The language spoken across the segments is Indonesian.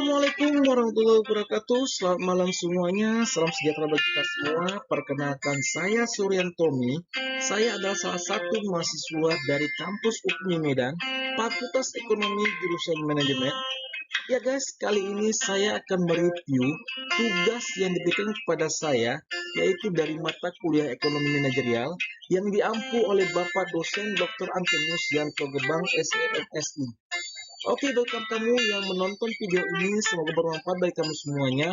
Assalamualaikum warahmatullahi wabarakatuh. Selamat malam semuanya. Salam sejahtera bagi kita semua. Perkenalkan, saya Suryan Tommy. Saya adalah salah satu mahasiswa dari kampus UPMI Medan, Fakultas Ekonomi jurusan Manajemen. Ya guys, kali ini saya akan mereview tugas yang diberikan kepada saya, yaitu dari mata kuliah Ekonomi Manajerial yang diampu oleh Bapak dosen Dr. Antonius Yanto Gebang, SEMSI. Oke, bagi kamu yang menonton video ini, semoga bermanfaat bagi kamu semuanya,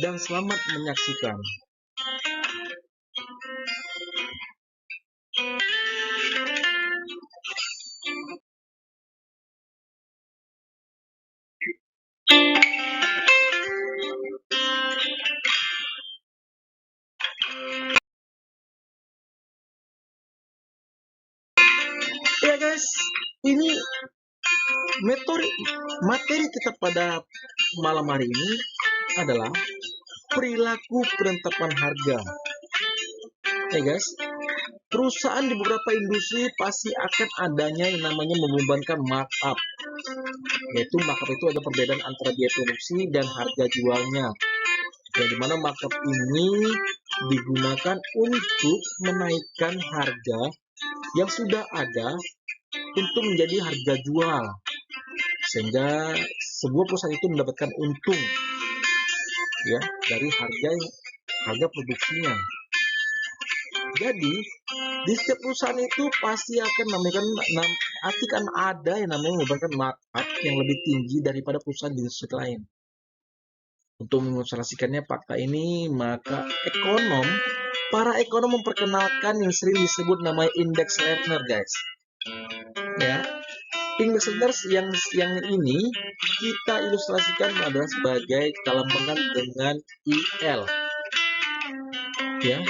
dan selamat menyaksikan. Ya guys, ini materi kita pada malam hari ini adalah perilaku penetapan harga. Ya guys, perusahaan di beberapa industri pasti akan adanya yang namanya membebankan markup. Yaitu markup itu ada perbedaan antara biaya produksi dan harga jualnya. Yang dimana markup ini digunakan untuk menaikkan harga yang sudah ada untuk menjadi harga jual, sehingga sebuah perusahaan itu mendapatkan untung ya dari harga produksinya. Jadi di setiap perusahaan itu pasti akan ada yang namanya membebankan markup yang lebih tinggi daripada perusahaan di industri lain. Untuk mengilustrasikannya fakta ini, maka para ekonom memperkenalkan yang sering disebut namanya index Lerner, guys. Ya, index Lerner yang ini kita ilustrasikan adalah sebagai kelambangan dengan IL. Ya,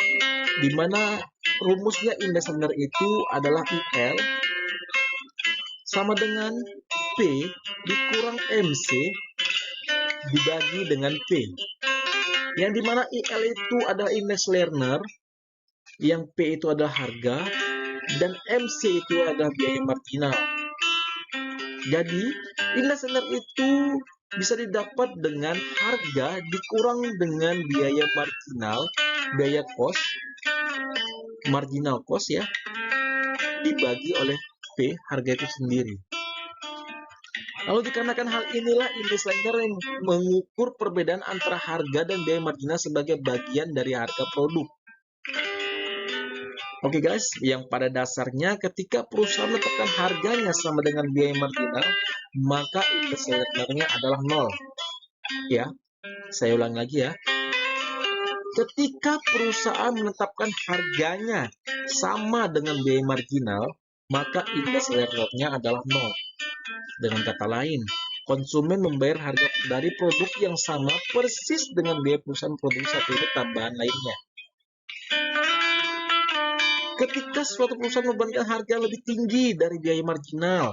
dimana rumusnya index Lerner itu adalah IL sama dengan P dikurang MC dibagi dengan P, yang dimana IL itu adalah indeks Lerner, yang P itu adalah harga, dan MC itu adalah biaya marginal. Jadi indeks Lerner itu bisa didapat dengan harga dikurang dengan biaya marginal, biaya cost, marginal cost ya, dibagi oleh P, harga itu sendiri. Lalu dikarenakan hal inilah indeks Lerner yang mengukur perbedaan antara harga dan biaya marginal sebagai bagian dari harga produk. Oke guys, yang pada dasarnya ketika perusahaan menetapkan harganya sama dengan biaya marginal, maka indeks Lerner-nya adalah 0. Ya, saya ulang lagi ya. Ketika perusahaan menetapkan harganya sama dengan biaya marginal, maka indeks Lerner-nya adalah 0. Dengan kata lain, konsumen membayar harga dari produk yang sama persis dengan biaya perusahaan produksi satu unit tambahan lainnya. Ketika suatu perusahaan membebankan harga lebih tinggi dari biaya marginal,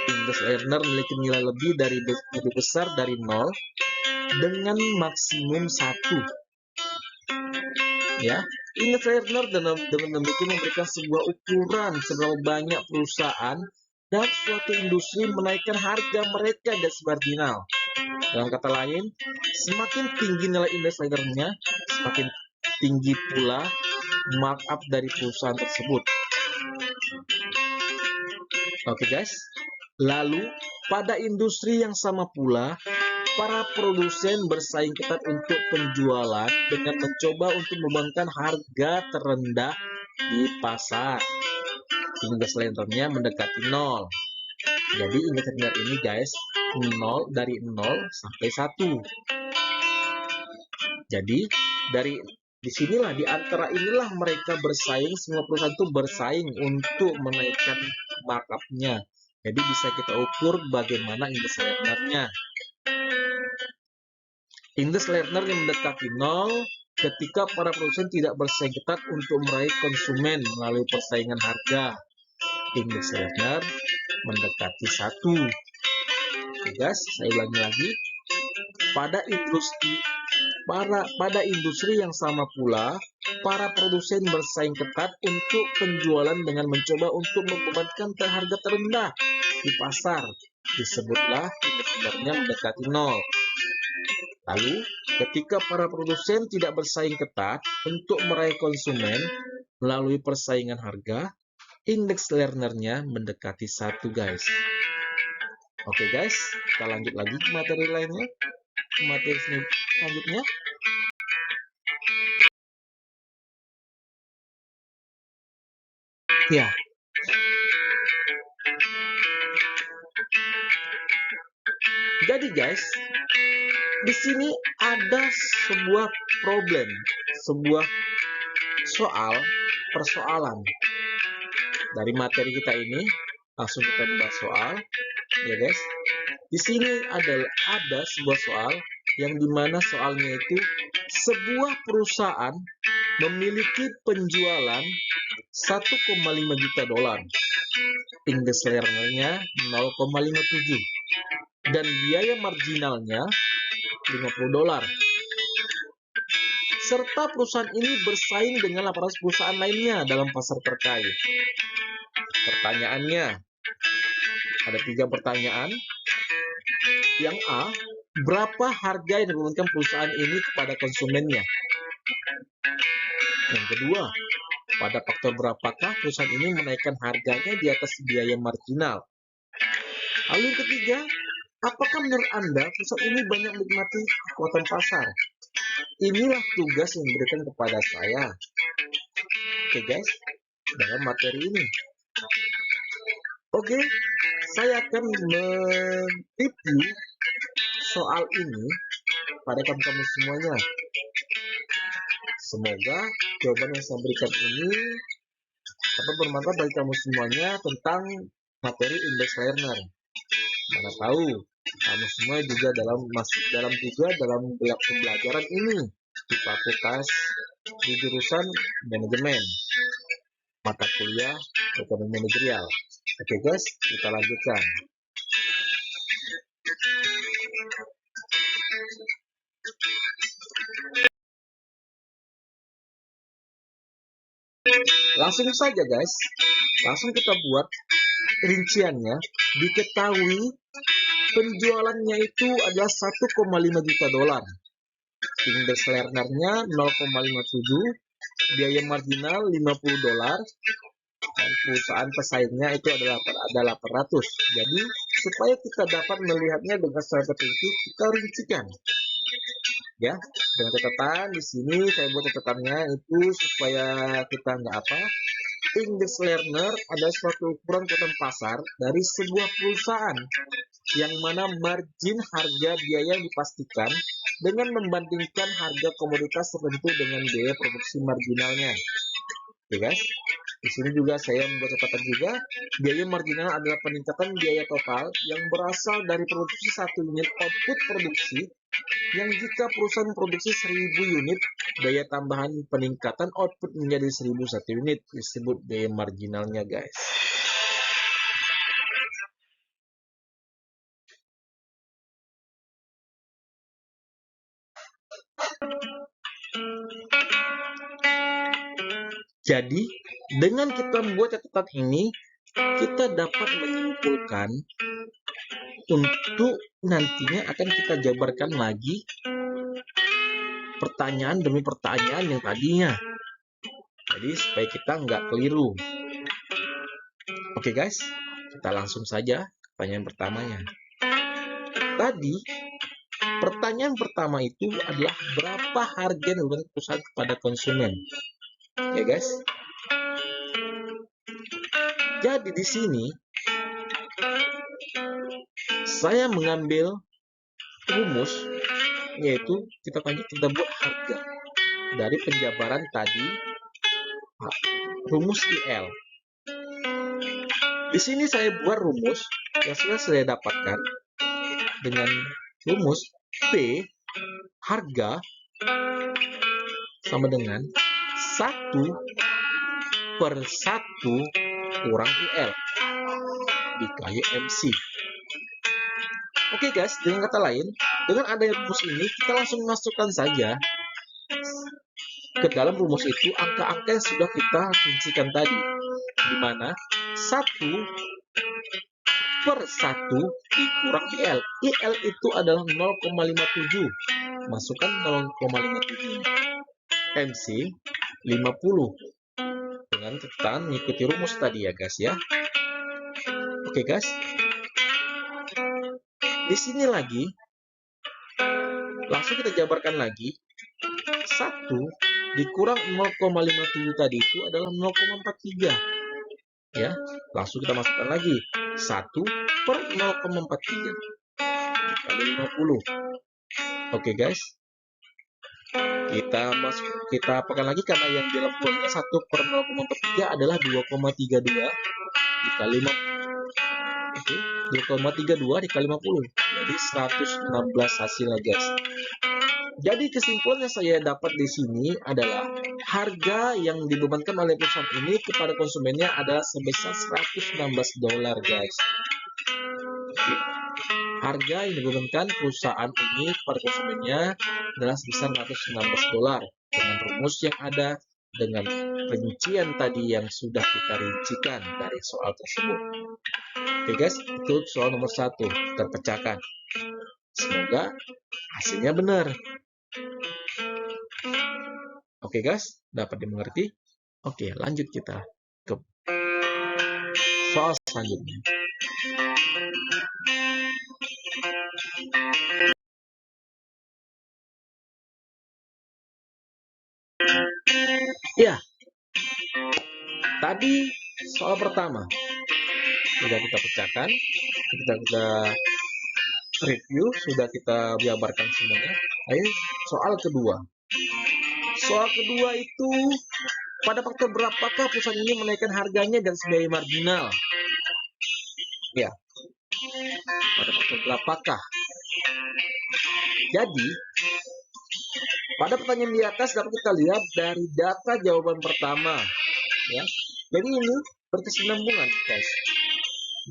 indeks Lerner memiliki nilai lebih besar dari 0 dengan maksimum 1. Ya, indeks Lerner dengan demikian memberikan sebuah ukuran seberapa banyak perusahaan dan suatu industri menaikkan harga mereka dari marginal. Dalam kata lain, semakin tinggi nilai indeks Lerner-nya, semakin tinggi pula markup dari perusahaan tersebut. Oke guys, lalu pada industri yang sama pula, para produsen bersaing ketat untuk penjualan dengan mencoba untuk membangun harga terendah di pasar. Indeks Lerner-nya mendekati 0. Jadi indeks Lerner ini guys, 0 dari 0 sampai 1. Jadi di antara inilah mereka bersaing, semua perusahaan itu bersaing untuk menaikkan markup-nya. Jadi bisa kita ukur bagaimana indeks Lerner-nya. Indeks Lerner yang mendekati 0 ketika para produsen tidak bersaing ketat untuk meraih konsumen melalui persaingan harga. Indeks Lerner mendekati 1. Guys, saya ulangi lagi. Pada industri yang sama pula, para produsen bersaing ketat untuk penjualan dengan mencoba untuk membebankan harga terendah di pasar. disebutlah indeks lernernya mendekati 0. Lalu, ketika para produsen tidak bersaing ketat untuk meraih konsumen melalui persaingan harga, indeks lernernya mendekati 1, guys. Oke, guys, kita lanjut lagi ke materi lainnya, ke materi selanjutnya. Ya. Jadi, guys, di sini ada sebuah problem, sebuah persoalan dari materi kita ini. Langsung kita bahas soal, ya guys. Di sini ada sebuah soal yang dimana soalnya itu sebuah perusahaan memiliki penjualan 1,5 juta dolar, indeks lernernya 0,57 dan biaya marginalnya 50 dolar. Serta perusahaan ini bersaing dengan 800 perusahaan lainnya dalam pasar terkait. Pertanyaannya, ada 3 pertanyaan. Yang A, berapa harga yang diberikan perusahaan ini kepada konsumennya? Yang kedua, pada faktor berapakah perusahaan ini menaikkan harganya di atas biaya marginal? Lalu yang ketiga, apakah menurut Anda perusahaan ini banyak menikmati kekuatan pasar? Inilah tugas yang diberikan kepada saya. Oke guys, dalam materi ini. Oke, saya akan mereview soal ini pada kamu semuanya. Semoga jawaban yang saya berikan ini dapat bermanfaat bagi kamu semuanya tentang materi indeks Lerner. Mana tahu kamu semua juga dalam pembelajaran ini di fakultas di jurusan manajemen, mata kuliah ekonomi manajerial. Oke guys, kita lanjutkan. Langsung saja guys, langsung kita buat rinciannya. Diketahui penjualannya itu adalah 1,5 juta dolar. Indeks Lernernya 0,57, biaya marginal 50 dolar, dan perusahaan pesaingnya itu adalah 800. Jadi supaya kita dapat melihatnya dengan secara terperinci, kita rincikan. Ya, dengan catatan di sini saya buat catatannya itu supaya kita nggak apa. Indeks Lerner adalah suatu ukuran kekuatan pasar dari sebuah perusahaan yang mana margin harga biaya yang dipastikan dengan membandingkan harga komoditas tertentu dengan biaya produksi marginalnya. Oke guys, di sini juga saya membuat catatan juga, biaya marginal adalah peningkatan biaya total yang berasal dari produksi 1 unit output produksi, yang jika perusahaan produksi 1000 unit, biaya tambahan peningkatan output menjadi 1001 unit disebut biaya marginalnya guys. Jadi, dengan kita membuat catatan ini, kita dapat menyimpulkan untuk nantinya akan kita jabarkan lagi pertanyaan demi pertanyaan yang tadinya. Jadi, supaya kita nggak keliru. Oke guys, kita langsung saja ke pertanyaan pertamanya. Tadi, pertanyaan pertama itu adalah berapa harga yang diberikan perusahaan kepada konsumen. Ya guys. Jadi di sini saya mengambil rumus, yaitu kita buat harga dari penjabaran tadi, rumus IL. Di sini saya buat rumus yang sudah saya dapatkan dengan rumus P harga sama dengan 1/1 kurang IL dikali MC. Oke guys, dengan kata lain, dengan adanya rumus ini, kita langsung masukkan saja ke dalam rumus itu angka-angka yang sudah kita rincikan tadi, di mana 1 P per 1 dikurang IL. IL itu adalah 0,57. Masukkan 0,57. MC 50. Dengan catatan mengikuti rumus tadi ya guys ya. Oke guys. Di sini lagi langsung kita jabarkan lagi. 1 dikurang 0,57 tadi itu adalah 0,43. Ya, langsung kita masukkan lagi 1 per 0,43 dikali 50. Oke guys, kita apakan lagi karena yang di dalam kuliah 1 per 0,43 adalah 2,32 dikali 50. Oke, 2,32 dikali 50, jadi 116 hasilnya guys. Jadi kesimpulan yang saya dapat di sini adalah harga yang dibebankan oleh perusahaan ini kepada konsumennya adalah sebesar $116 guys. Harga yang dibebankan perusahaan ini kepada konsumennya adalah sebesar $116 dengan rumus yang ada, dengan rincian tadi yang sudah kita rincikan dari soal tersebut. Oke guys, itu soal nomor 1 terpecahkan. Semoga hasilnya benar. Oke guys, dapat dimengerti? Oke, lanjut kita ke soal selanjutnya. Ya, tadi soal pertama sudah kita pecahkan, kita review, sudah kita jabarkan semuanya. Ayo soal kedua. Soal kedua itu pada faktor berapakah perusahaan ini menaikkan harganya dan biaya marginal? Ya, pada faktor berapakah? Jadi, pada pertanyaan di atas dapat kita lihat dari data jawaban pertama. Ya, jadi ini berkesinambungan, guys.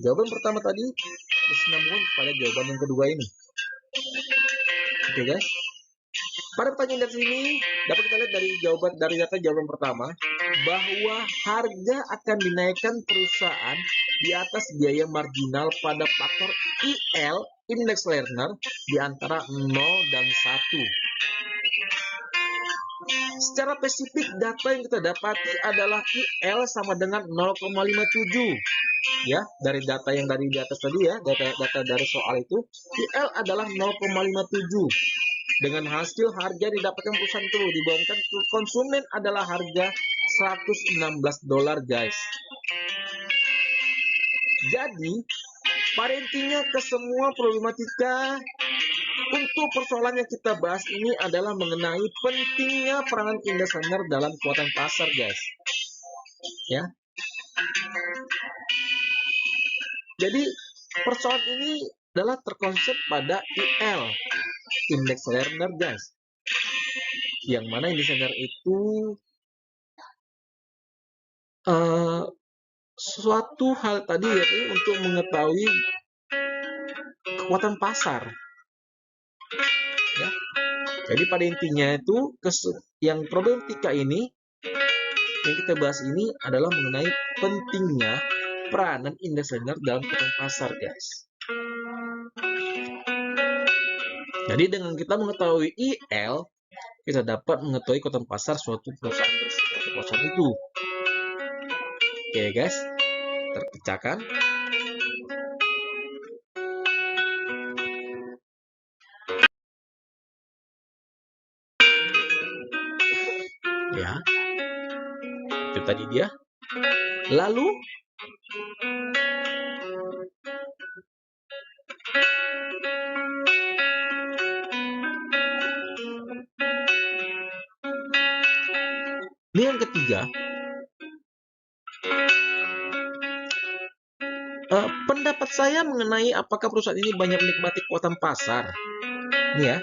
Jawaban pertama tadi berkesinambungan pada jawaban yang kedua ini. Oke, guys. Pada pertanyaan dari sini dapat kita lihat dari data jawaban pertama bahwa harga akan dinaikkan perusahaan di atas biaya marginal pada faktor IL, Index Lerner, di antara 0 dan 1. Secara spesifik data yang kita dapati adalah IL sama dengan 0,57. Ya, dari data yang dari di atas tadi ya, data dari soal itu, IL adalah 0,57. Dengan hasil harga didapatkan perusahaan itu dibebankan ke konsumen adalah harga $116 guys. Jadi pada intinya ke semua problematika untuk persoalan yang kita bahas ini adalah mengenai pentingnya peranan Index Lerner dalam kekuatan pasar guys. Ya. Jadi persoalan ini adalah terkonsep pada IL, Index Lerner guys. Yang mana Index Lerner itu suatu hal tadi yaitu untuk mengetahui kekuatan pasar. Ya. Jadi pada intinya itu yang problematika ini yang kita bahas ini adalah mengenai pentingnya peranan Index Lerner dalam kekuatan pasar guys. Jadi dengan kita mengetahui IL, kita dapat mengetahui kekuatan pasar suatu perusahaan itu. Oke guys, terpecahkan. Ya, itu tadi dia. Lalu ini yang ketiga, pendapat saya mengenai apakah perusahaan ini banyak menikmati kekuatan pasar. Ini ya,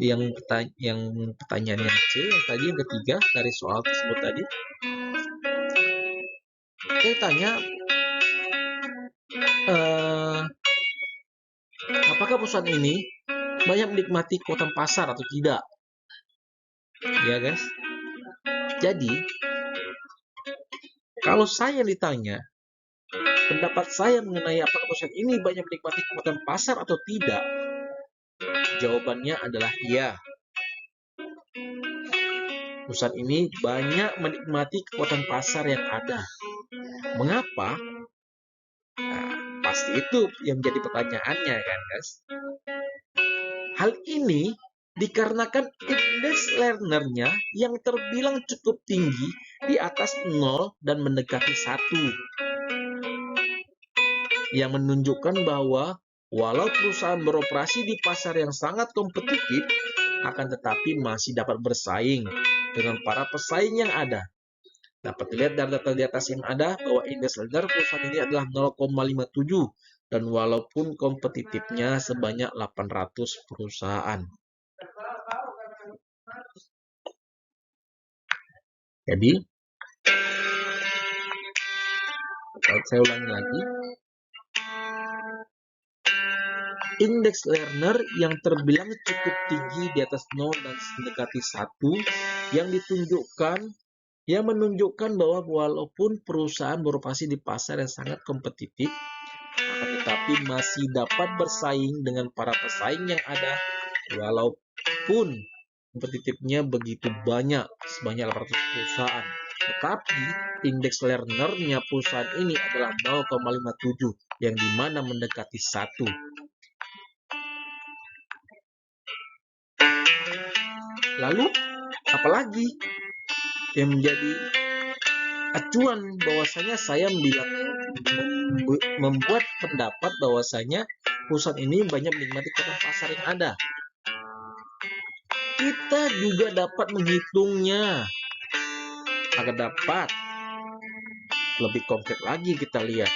yang pertanyaan yang C, yang tadi yang ketiga dari soal tersebut tadi. Saya tanya, apakah perusahaan ini banyak menikmati kekuatan pasar atau tidak? Ya guys. Jadi kalau saya ditanya pendapat saya mengenai apakah perusahaan ini banyak menikmati kekuatan pasar atau tidak? Jawabannya adalah iya. Perusahaan ini banyak menikmati kekuatan pasar yang ada. Mengapa? Nah, pasti itu yang menjadi pertanyaannya kan, guys? Hal ini dikarenakan indeks Lerner-nya yang terbilang cukup tinggi di atas 0 dan mendekati 1. Yang menunjukkan bahwa walau perusahaan beroperasi di pasar yang sangat kompetitif, akan tetapi masih dapat bersaing dengan para pesaing yang ada. Dapat dilihat dari data di atas yang ada bahwa indeks Lerner perusahaan ini adalah 0,57 dan walaupun kompetitifnya sebanyak 800 perusahaan. Jadi, saya ulangi lagi. Indeks Lerner yang terbilang cukup tinggi di atas 0 dan mendekati 1 yang menunjukkan bahwa walaupun perusahaan beroperasi di pasar yang sangat kompetitif, akan tetapi masih dapat bersaing dengan para pesaing yang ada walaupun kompetitifnya begitu banyak, sebanyak 800 perusahaan. Tetapi indeks Lerner-nya perusahaan ini adalah 0,57 yang dimana mendekati 1. Lalu, apalagi yang menjadi acuan bahwasanya saya membuat pendapat bahwasanya perusahaan ini banyak menikmati kekuatan pasar yang ada. Kita juga dapat menghitungnya agar dapat lebih konkret lagi. Kita lihat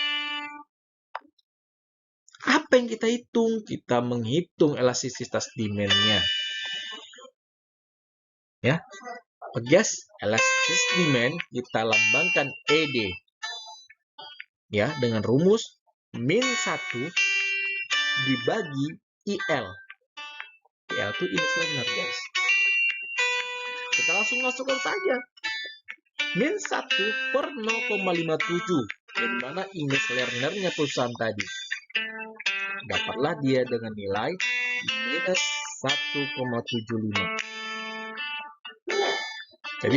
apa yang kita hitung. Kita menghitung elastisitas demand-nya. Ya, guys, elastis demand kita lambangkan ED. Ya, dengan rumus min 1 dibagi IL. IL itu indeks Lerner, guys. Kita langsung masukkan saja. Min 1 per 0,57. Yang mana indeks Lerner-nya perusahaan tadi. Dapatlah dia dengan nilai minus 1,75. Jadi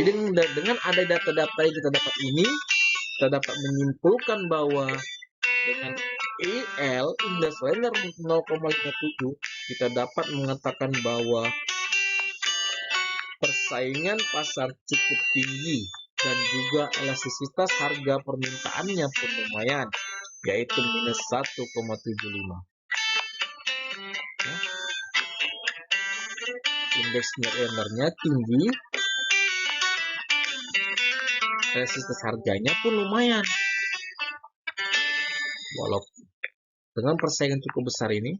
dengan ada data-data yang kita dapat ini, kita dapat menyimpulkan bahwa dengan IL, indeks Lerner 0,57, kita dapat mengatakan bahwa persaingan pasar cukup tinggi dan juga elastisitas harga permintaannya pun lumayan, yaitu minus 1,75. Indeks Lerner-nya tinggi, elastisitas harganya pun lumayan. Walaupun dengan persaingan cukup besar ini,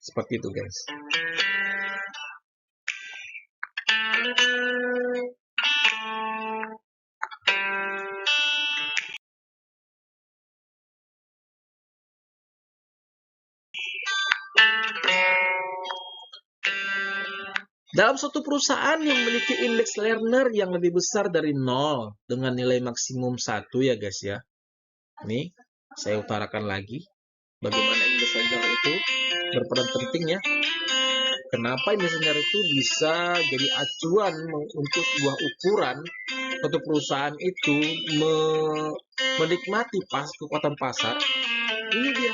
seperti itu, guys. Dalam suatu perusahaan yang memiliki indeks Lerner yang lebih besar dari 0 dengan nilai maksimum 1 ya guys ya. Nih, saya utarakan lagi bagaimana indeks Lerner itu berperan penting ya. Kenapa indeks Lerner itu bisa jadi acuan untuk sebuah ukuran suatu perusahaan itu menikmati kekuatan pasar. Ini dia.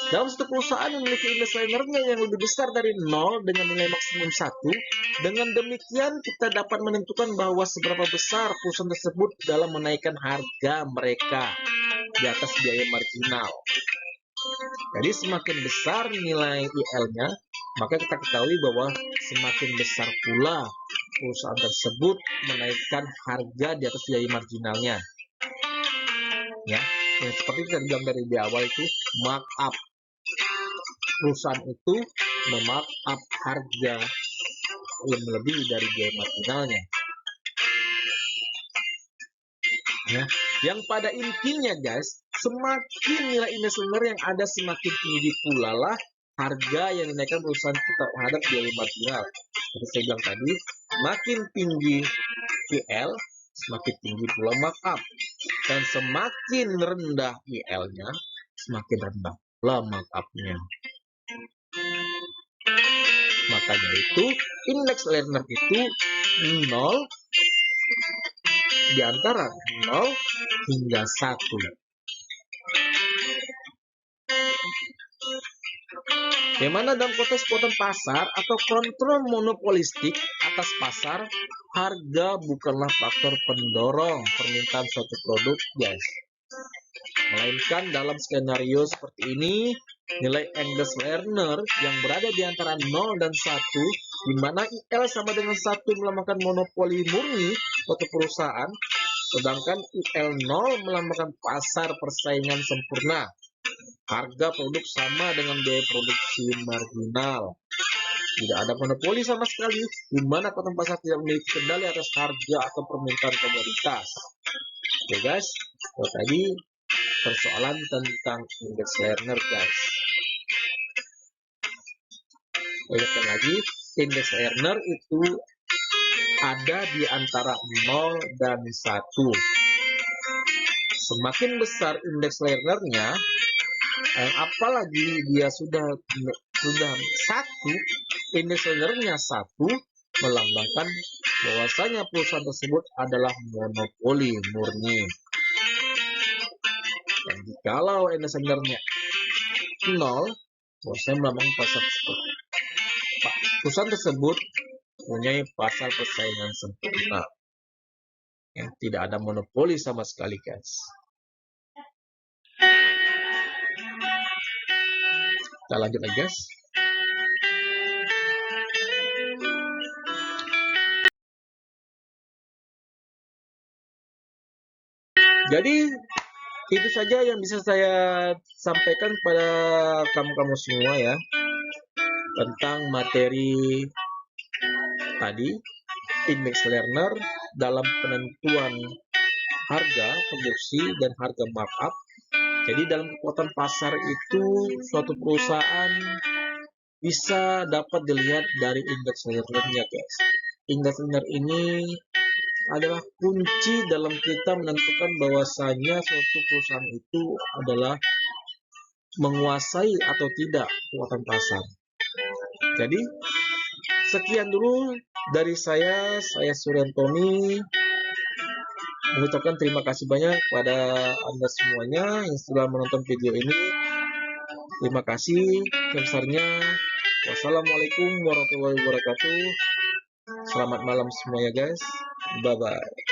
Dalam satu perusahaan memiliki indeks Lerner-nya yang lebih besar dari 0 dengan nilai maksimum 1. Dengan demikian kita dapat menentukan bahwa seberapa besar perusahaan tersebut dalam menaikkan harga mereka di atas biaya marginal. Jadi semakin besar nilai IL-nya, maka kita ketahui bahwa semakin besar pula perusahaan tersebut menaikkan harga di atas biaya marginalnya. Ya, yang seperti kita bilang dari di awal itu markup. Perusahaan itu memarkup harga yang lebih dari biaya marginalnya. Ya, yang pada intinya guys, semakin nilai indeks Lerner yang ada semakin tinggi pula lah harga yang dinaikkan perusahaan kita terhadap biaya marginal. Seperti saya bilang tadi, makin tinggi PL, semakin tinggi pula markup. Dan semakin rendah IL-nya, semakin rendah markup-nya. Makanya itu indeks learner itu 0 di antara 0 hingga 1. Yang mana dalam konteks kekuatan pasar atau kontrol monopolistik atas pasar, harga bukanlah faktor pendorong permintaan suatu produk, guys. Melainkan dalam skenario seperti ini, nilai indeks Lerner yang berada di antara 0 dan 1, di mana IL sama dengan 1 melambangkan monopoli murni suatu perusahaan, sedangkan IL 0 melambangkan pasar persaingan sempurna. Harga produk sama dengan biaya produksi marginal. Tidak ada monopoli sama sekali, di mana kekuatan pasar tidak memiliki kendali atas harga atau permintaan komoditas. Oke guys, tadi persoalan tentang indeks Lerner, guys. Ingatkan lagi, indeks Lerner itu ada di antara 0 dan 1. Semakin besar indeks Lernernya, apalagi dia sudah 1, indeks Lernernya 1, melambangkan bahwasanya perusahaan tersebut adalah monopoli murni. Dan kalau indeks Lernernya 0, bahwasanya melambangkan perusahaan tersebut mempunyai pasar persaingan sempurna. Tidak ada monopoli sama sekali, guys. Kita lanjut lagi, guys. Jadi itu saja yang bisa saya sampaikan kepada kamu-kamu semua ya, tentang materi tadi, indeks Lerner dalam penentuan harga produksi dan harga markup. Jadi dalam kekuatan pasar itu suatu perusahaan bisa dapat dilihat dari indeks Lerner-nya, guys. Indeks Lerner ini adalah kunci dalam kita menentukan bahwasanya suatu perusahaan itu adalah menguasai atau tidak kekuatan pasar. Jadi sekian dulu dari saya Suryantoni, mengucapkan terima kasih banyak kepada Anda semuanya yang sudah menonton video ini. Terima kasih sebesarnya. Wassalamualaikum warahmatullahi wabarakatuh. Selamat malam semuanya, guys. Bye bye.